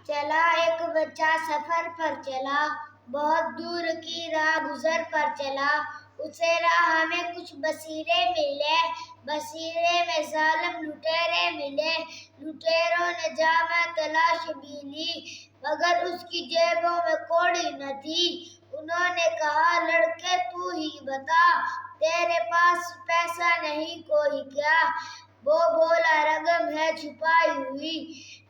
چلا ایک بچہ سفر پر چلا، بہت دور کی راہ گزر پر چلا۔ اسے راہ میں کچھ بصیرے ملے، بصیرے میں ظالم لٹیرے ملے۔ لٹیروں نے جامہ تلاش بھی لی، مگر اس کی جیبوں میں کوڑی نہ تھی۔ انہوں نے کہا لڑکے تو ہی بتا، تیرے پاس پیسہ نہیں کوئی کیا؟ وہ بولا رقم ہے چھپائی ہوئی،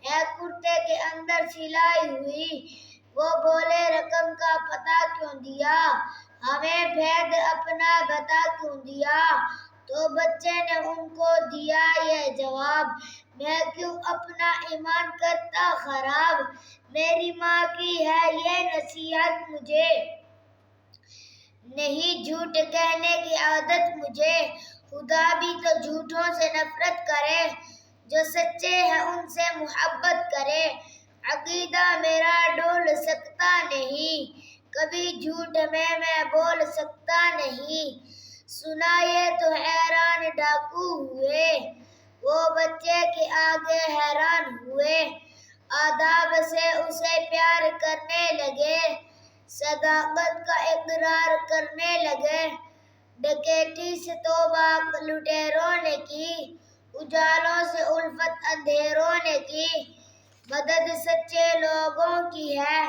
ہے کرتے کے اندر سلائی ہوئی۔ وہ بولے رقم کا پتہ کیوں دیا، ہمیں بھید اپنا بتا کیوں دیا؟ تو بچے نے ان کو دیا یہ جواب، میں کیوں اپنا ایمان کرتا خراب؟ میری ماں کی ہے یہ نصیحت مجھے، نہیں جھوٹ کہنے کی عادت مجھے۔ خدا بھی تو جھوٹوں سے نفرت کرے، جو سچے ہیں ان سے محبت کرے۔ عقیدہ میرا ڈول سکتا نہیں، کبھی جھوٹ میں بول سکتا نہیں۔ سنا یہ تو حیران ڈاکو ہوئے، وہ بچے کے آگے حیران ہوئے۔ آداب سے اسے پیار کرنے لگے، صداقت کا اقرار کرنے لگے۔ ڈکیتی سے توبہ لٹیروں نے کی، اجالوں سے الفت اندھیروں نے کی۔ مدد سچے لوگوں کی ہے،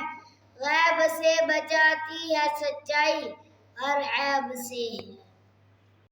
غیب سے بچاتی ہے سچائی ہر عیب سے۔